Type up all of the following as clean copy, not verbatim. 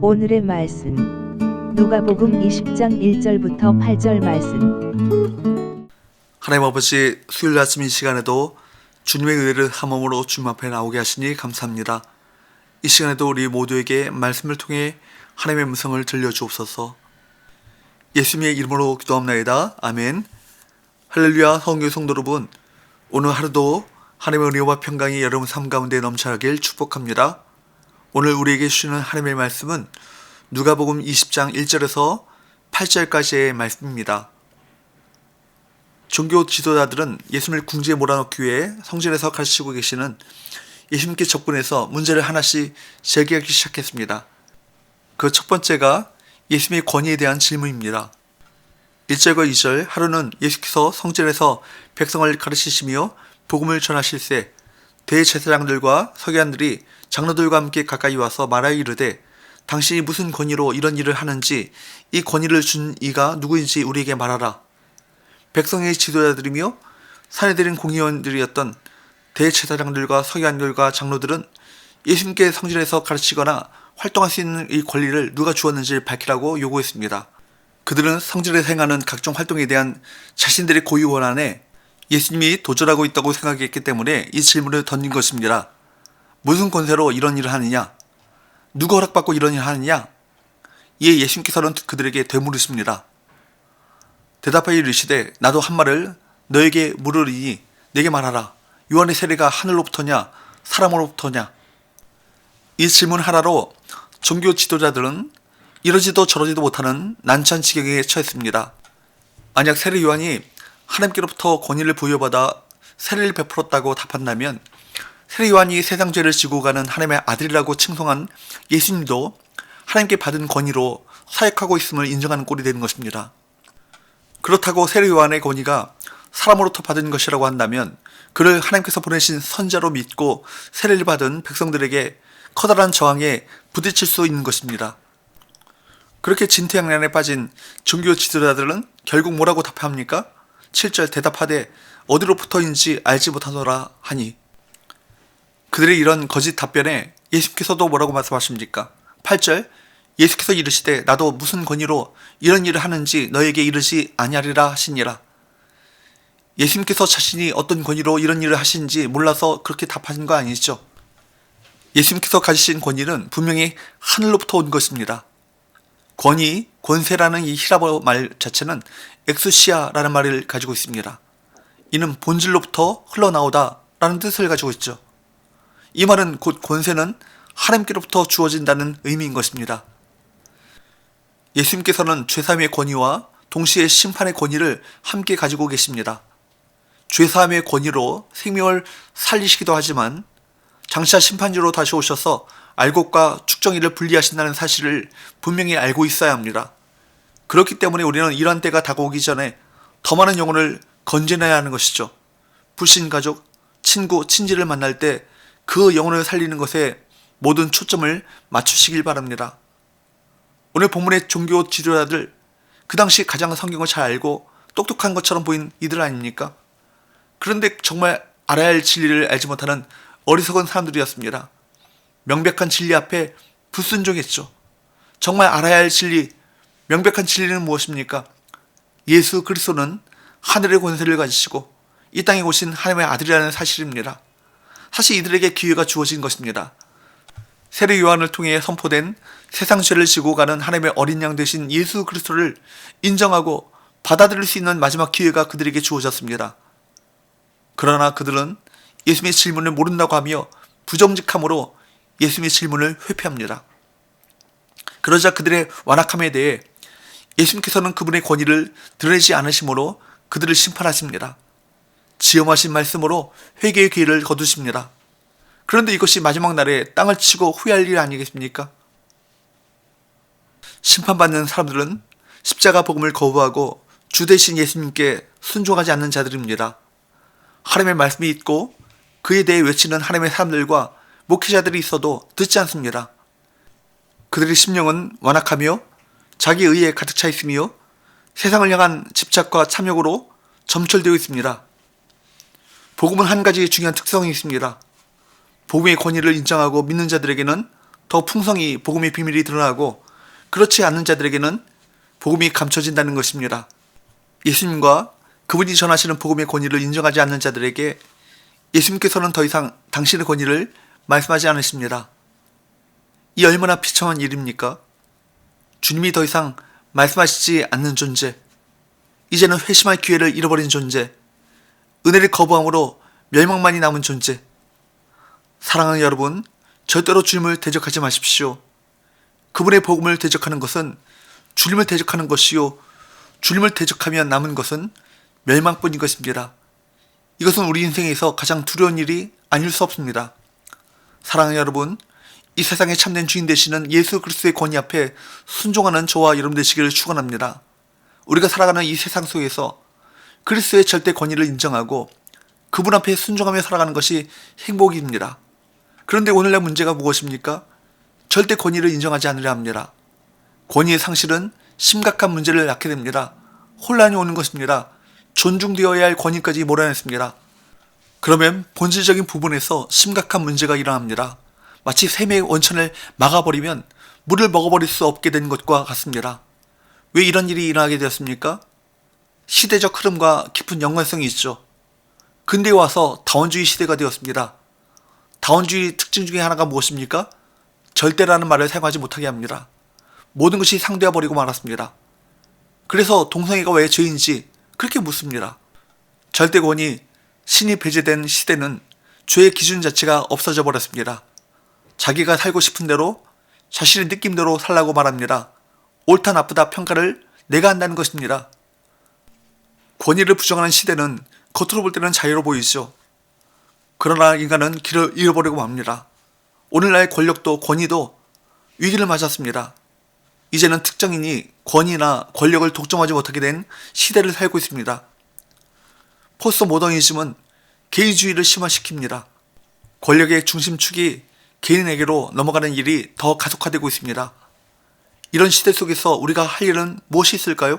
오늘의 말씀 누가복음 20장 1절부터 8절 말씀. 하나님 아버지, 수요일 아침 이 시간에도 주님의 은혜를 한 몸으로 주님 앞에 나오게 하시니 감사합니다. 이 시간에도 우리 모두에게 말씀을 통해 하나님의 음성을 들려주옵소서. 예수님의 이름으로 기도합나이다. 아멘. 할렐루야. 성교 성도 여러분, 오늘 하루도 하나님의 은혜와 평강이 여러분 삶 가운데 넘쳐나길 축복합니다. 오늘 우리에게 주시는 하나님의 말씀은 누가복음 20장 1절에서 8절까지의 말씀입니다. 종교 지도자들은 예수님을 궁지에 몰아넣기 위해 성전에서 가르치고 계시는 예수님께 접근해서 문제를 하나씩 제기하기 시작했습니다. 그 첫 번째가 예수님의 권위에 대한 질문입니다. 1절과 2절, 하루는 예수께서 성전에서 백성을 가르치시며 복음을 전하실세 대제사장들과 서기관들이 장로들과 함께 가까이 와서 말하여 이르되 당신이 무슨 권위로 이런 일을 하는지 이 권위를 준 이가 누구인지 우리에게 말하라. 백성의 지도자들이며 사내들인 공의원들이었던 대제사장들과 서기관들과 장로들은 예수님께 성전에서 가르치거나 활동할 수 있는 이 권리를 누가 주었는지를 밝히라고 요구했습니다. 그들은 성전에서 행하는 각종 활동에 대한 자신들의 고유 원한에 예수님이 도전하고 있다고 생각했기 때문에 이 질문을 던진 것입니다. 무슨 권세로 이런 일을 하느냐? 누가 허락받고 이런 일을 하느냐? 이에 예수님께서는 그들에게 되물으십니다. 대답하여 이르시되 나도 한 말을 너에게 물으리니 내게 말하라. 요한의 세례가 하늘로부터냐 사람으로부터냐? 이 질문 하나로 종교 지도자들은 이러지도 저러지도 못하는 난처한 지경에 처했습니다. 만약 세례 요한이 하나님께로부터 권위를 부여받아 세례를 베풀었다고 답한다면 세례 요한이 세상 죄를 지고 가는 하나님의 아들이라고 칭송한 예수님도 하나님께 받은 권위로 사역하고 있음을 인정하는 꼴이 되는 것입니다. 그렇다고 세례 요한의 권위가 사람으로부터 받은 것이라고 한다면 그를 하나님께서 보내신 선자로 믿고 세례를 받은 백성들에게 커다란 저항에 부딪힐 수 있는 것입니다. 그렇게 진퇴양난에 빠진 종교 지도자들은 결국 뭐라고 답합니까? 7절 대답하되 어디로부터인지 알지 못하노라 하니. 그들의 이런 거짓 답변에 예수께서도 뭐라고 말씀하십니까? 8절 예수께서 이르시되 나도 무슨 권위로 이런 일을 하는지 너에게 이르지 아니하리라 하시니라. 예수님께서 자신이 어떤 권위로 이런 일을 하신지 몰라서 그렇게 답하신 거 아니죠? 예수님께서 가지신 권위는 분명히 하늘로부터 온 것입니다. 권위, 권세라는 이 히라보 말 자체는 엑수시아라는 말을 가지고 있습니다. 이는 본질로부터 흘러나오다 라는 뜻을 가지고 있죠. 이 말은 곧 권세는 하나님께로부터 주어진다는 의미인 것입니다. 예수님께서는 죄사함의 권위와 동시에 심판의 권위를 함께 가지고 계십니다. 죄사함의 권위로 생명을 살리시기도 하지만 장차 심판주로 다시 오셔서 알곡과 축정이를 분리하신다는 사실을 분명히 알고 있어야 합니다. 그렇기 때문에 우리는 이러한 때가 다가오기 전에 더 많은 영혼을 건져내야 하는 것이죠. 불신 가족, 친구, 친지를 만날 때 그 영혼을 살리는 것에 모든 초점을 맞추시길 바랍니다. 오늘 본문의 종교 지도자들, 그 당시 가장 성경을 잘 알고 똑똑한 것처럼 보인 이들 아닙니까? 그런데 정말 알아야 할 진리를 알지 못하는 어리석은 사람들이었습니다. 명백한 진리 앞에 불순종했죠. 정말 알아야 할 진리, 명백한 진리는 무엇입니까? 예수 그리스도는 하늘의 권세를 가지시고 이 땅에 오신 하나님의 아들이라는 사실입니다. 사실 이들에게 기회가 주어진 것입니다. 세례 요한을 통해 선포된 세상 죄를 지고 가는 하나님의 어린 양 되신 예수 그리스도를 인정하고 받아들일 수 있는 마지막 기회가 그들에게 주어졌습니다. 그러나 그들은 예수님의 질문을 모른다고 하며 부정직함으로 예수님의 질문을 회피합니다. 그러자 그들의 완악함에 대해 예수님께서는 그분의 권위를 드러내지 않으심으로 그들을 심판하십니다. 지엄하신 말씀으로 회개의 기회를 거두십니다. 그런데 이것이 마지막 날에 땅을 치고 후회할 일 아니겠습니까? 심판받는 사람들은 십자가 복음을 거부하고 주 대신 예수님께 순종하지 않는 자들입니다. 하나님의 말씀이 있고 그에 대해 외치는 하나님의 사람들과 목회자들이 있어도 듣지 않습니다. 그들의 심령은 완악하며 자기 의에 가득 차 있으며 세상을 향한 집착과 탐욕으로 점철되어 있습니다. 복음은 한 가지 중요한 특성이 있습니다. 복음의 권위를 인정하고 믿는 자들에게는 더 풍성히 복음의 비밀이 드러나고, 그렇지 않는 자들에게는 복음이 감춰진다는 것입니다. 예수님과 그분이 전하시는 복음의 권위를 인정하지 않는 자들에게 예수님께서는 더 이상 당신의 권위를 말씀하지 않으십니다. 이 얼마나 비참한 일입니까? 주님이 더 이상 말씀하시지 않는 존재, 이제는 회심할 기회를 잃어버린 존재, 은혜를 거부함으로 멸망만이 남은 존재. 사랑하는 여러분, 절대로 주님을 대적하지 마십시오. 그분의 복음을 대적하는 것은 주님을 대적하는 것이요, 주님을 대적하면 남은 것은 멸망뿐인 것입니다. 이것은 우리 인생에서 가장 두려운 일이 아닐 수 없습니다. 사랑하는 여러분, 이 세상의 참된 주인 되시는 예수 그리스도의 권위 앞에 순종하는 저와 여러분 되시기를 축원합니다. 우리가 살아가는 이 세상 속에서 그리스도의 절대 권위를 인정하고 그분 앞에 순종하며 살아가는 것이 행복입니다. 그런데 오늘날 문제가 무엇입니까? 절대 권위를 인정하지 않으려 합니다. 권위의 상실은 심각한 문제를 낳게 됩니다. 혼란이 오는 것입니다. 존중되어야 할 권위까지 몰아냈습니다. 그러면 본질적인 부분에서 심각한 문제가 일어납니다. 마치 샘의 원천을 막아버리면 물을 먹어버릴 수 없게 된 것과 같습니다. 왜 이런 일이 일어나게 되었습니까? 시대적 흐름과 깊은 연관성이 있죠. 근대에 와서 다원주의 시대가 되었습니다. 다원주의 특징 중에 하나가 무엇입니까? 절대라는 말을 사용하지 못하게 합니다. 모든 것이 상대화 버리고 말았습니다. 그래서 동성애가 왜 죄인지 그렇게 묻습니다. 절대권이 신이 배제된 시대는 죄의 기준 자체가 없어져 버렸습니다. 자기가 살고 싶은 대로 자신의 느낌대로 살라고 말합니다. 옳다 나쁘다 평가를 내가 한다는 것입니다. 권위를 부정하는 시대는 겉으로 볼 때는 자유로 보이죠. 그러나 인간은 길을 잃어버리고 맙니다. 오늘날 권력도 권위도 위기를 맞았습니다. 이제는 특정인이 권위나 권력을 독점하지 못하게 된 시대를 살고 있습니다. 포스트 모더니즘은 개인주의를 심화시킵니다. 권력의 중심축이 개인에게로 넘어가는 일이 더 가속화되고 있습니다. 이런 시대 속에서 우리가 할 일은 무엇이 있을까요?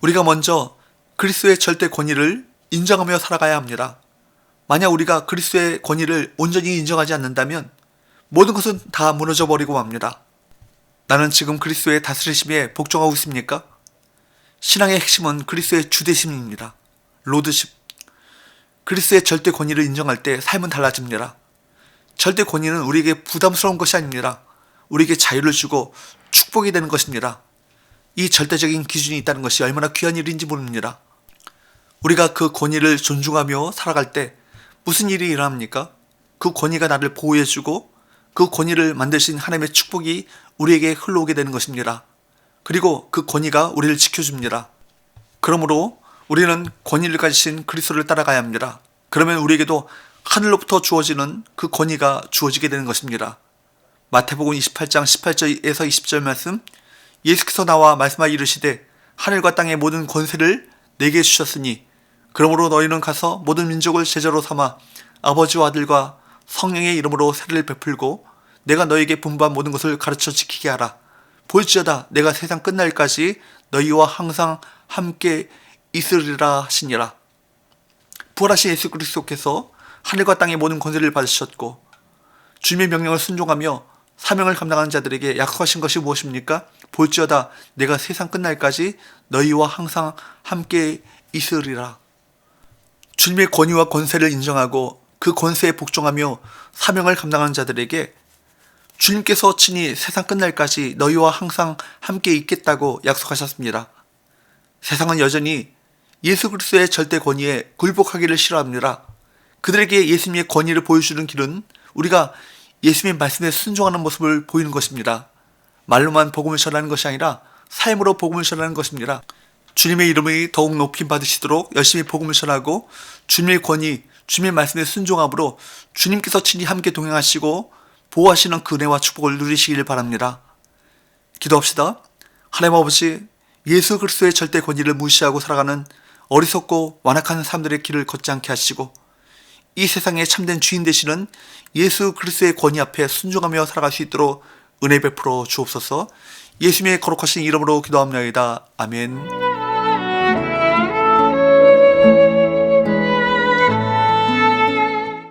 우리가 먼저 그리스도의 절대 권위를 인정하며 살아가야 합니다. 만약 우리가 그리스도의 권위를 온전히 인정하지 않는다면 모든 것은 다 무너져 버리고 맙니다. 나는 지금 그리스도의 다스리심에 복종하고 있습니까? 신앙의 핵심은 그리스도의 주대심입니다. 로드십. 그리스도의 절대 권위를 인정할 때 삶은 달라집니다. 절대 권위는 우리에게 부담스러운 것이 아닙니다. 우리에게 자유를 주고 축복이 되는 것입니다. 이 절대적인 기준이 있다는 것이 얼마나 귀한 일인지 모릅니다. 우리가 그 권위를 존중하며 살아갈 때 무슨 일이 일어납니까? 그 권위가 나를 보호해주고 그 권위를 만드신 하나님의 축복이 우리에게 흘러오게 되는 것입니다. 그리고 그 권위가 우리를 지켜줍니다. 그러므로 우리는 권위를 가지신 그리스도를 따라가야 합니다. 그러면 우리에게도 하늘로부터 주어지는 그 권위가 주어지게 되는 것입니다. 마태복음 28장 18절에서 20절 말씀, 예수께서 나와 말씀하여 이르시되 하늘과 땅의 모든 권세를 내게 주셨으니 그러므로 너희는 가서 모든 민족을 제자로 삼아 아버지와 아들과 성령의 이름으로 세례를 베풀고 내가 너희에게 분부한 모든 것을 가르쳐 지키게 하라. 볼지어다 내가 세상 끝날까지 너희와 항상 함께 있으리라 하시니라. 부활하신 예수 그리스도께서 하늘과 땅의 모든 권세를 받으셨고 주님의 명령을 순종하며 사명을 감당하는 자들에게 약속하신 것이 무엇입니까? 볼지어다 내가 세상 끝날까지 너희와 항상 함께 있으리라. 주님의 권위와 권세를 인정하고 그 권세에 복종하며 사명을 감당하는 자들에게 주님께서 친히 세상 끝날까지 너희와 항상 함께 있겠다고 약속하셨습니다. 세상은 여전히 예수 그리스도의 절대 권위에 굴복하기를 싫어합니다. 그들에게 예수님의 권위를 보여주는 길은 우리가 예수님의 말씀에 순종하는 모습을 보이는 것입니다. 말로만 복음을 전하는 것이 아니라 삶으로 복음을 전하는 것입니다. 주님의 이름이 더욱 높임 받으시도록 열심히 복음을 전하고 주님의 권위, 주님의 말씀에 순종함으로 주님께서 친히 함께 동행하시고 보호하시는 그 은혜와 축복을 누리시길 바랍니다. 기도합시다. 하나님 아버지, 예수 그리스도의 절대 권위를 무시하고 살아가는 어리석고 완악한 사람들의 길을 걷지 않게 하시고 이 세상의 참된 주인 되시는 예수 그리스도의 권위 앞에 순종하며 살아갈 수 있도록 은혜 베풀어 주옵소서. 예수님의 거룩하신 이름으로 기도합니다. 아멘.